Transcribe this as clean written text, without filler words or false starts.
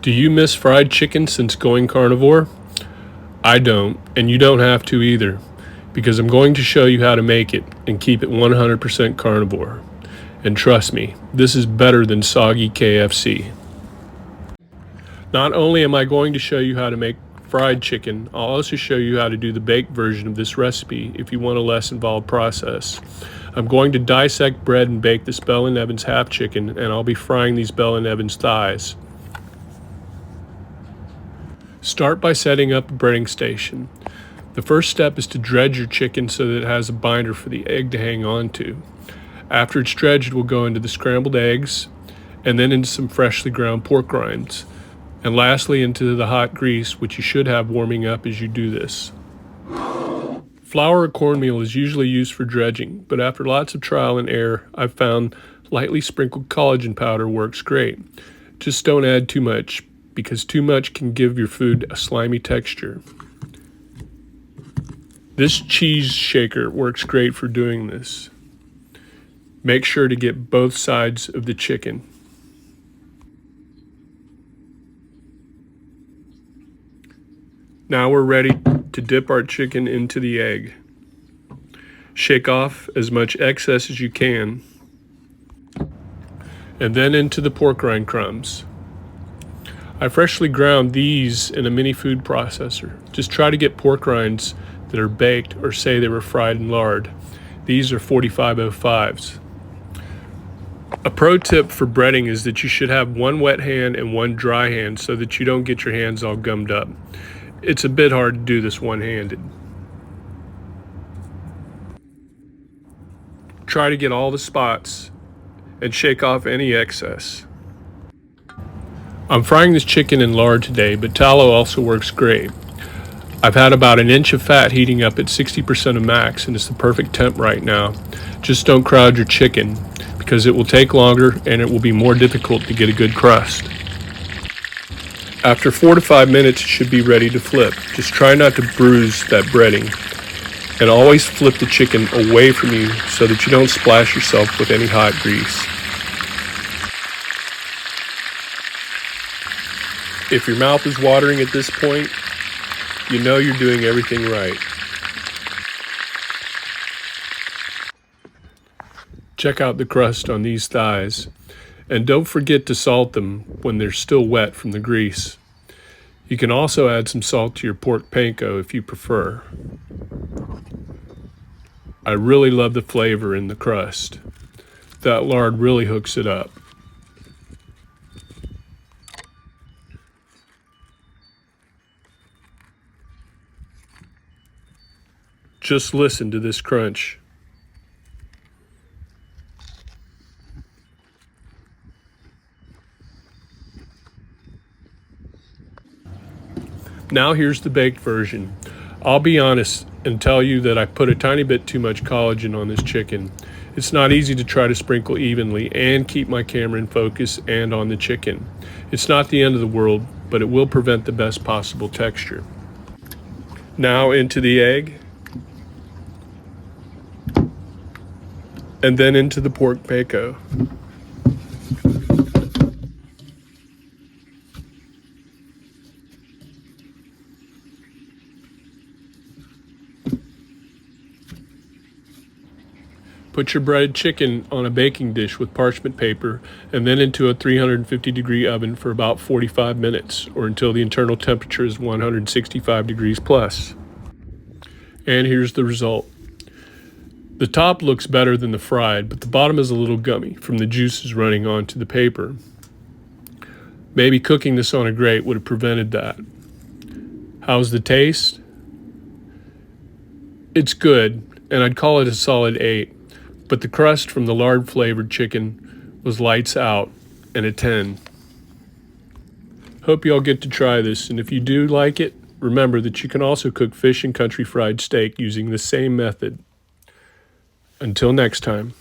Do you miss fried chicken since going carnivore? I don't, and you don't have to either, because I'm going to show you how to make it and keep it 100% carnivore. And trust me, this is better than soggy KFC. Not only am I going to show you how to make fried chicken, I'll also show you how to do the baked version of this recipe if you want a less involved process. I'm going to dissect bread and bake this Bell & Evans half chicken, and I'll be frying these Bell & Evans thighs. Start by setting up a breading station. The first step is to dredge your chicken so that it has a binder for the egg to hang on to. After it's dredged, we'll go into the scrambled eggs, and then into some freshly ground pork rinds, and lastly into the hot grease, which you should have warming up as you do this. Flour or cornmeal is usually used for dredging, but after lots of trial and error, I've found lightly sprinkled collagen powder works great. Just don't add too much, because too much can give your food a slimy texture. This cheese shaker works great for doing this. Make sure to get both sides of the chicken. Now we're ready to dip our chicken into the egg. Shake off as much excess as you can, and then into the pork rind crumbs. I freshly ground these in a mini food processor. Just try to get pork rinds that are baked or say they were fried in lard. These are 4505s. A pro tip for breading is that you should have one wet hand and one dry hand so that you don't get your hands all gummed up. It's a bit hard to do this one-handed. Try to get all the spots and shake off any excess. I'm frying this chicken in lard today, but tallow also works great. I've had about an inch of fat heating up at 60% of max, and it's the perfect temp right now. Just don't crowd your chicken, because it will take longer and it will be more difficult to get a good crust. After 4 to 5 minutes, it should be ready to flip. Just try not to bruise that breading, and always flip the chicken away from you so that you don't splash yourself with any hot grease. If your mouth is watering at this point, you know you're doing everything right. Check out the crust on these thighs, and don't forget to salt them when they're still wet from the grease. You can also add some salt to your pork panko if you prefer. I really love the flavor in the crust. That lard really hooks it up. Just listen to this crunch. Now here's the baked version. I'll be honest and tell you that I put a tiny bit too much collagen on this chicken. It's not easy to try to sprinkle evenly and keep my camera in focus and on the chicken. It's not the end of the world, but it will prevent the best possible texture. Now into the egg, and then into the pork panko. Put your breaded chicken on a baking dish with parchment paper and then into a 350-degree oven for about 45 minutes or until the internal temperature is 165 degrees plus. And here's the result. The top looks better than the fried, but the bottom is a little gummy from the juices running onto the paper. Maybe cooking this on a grate would have prevented that. How's the taste? It's good, and I'd call it a solid 8. But the crust from the lard-flavored chicken was lights out and a 10. Hope you all get to try this, and if you do like it, remember that you can also cook fish and country fried steak using the same method. Until next time.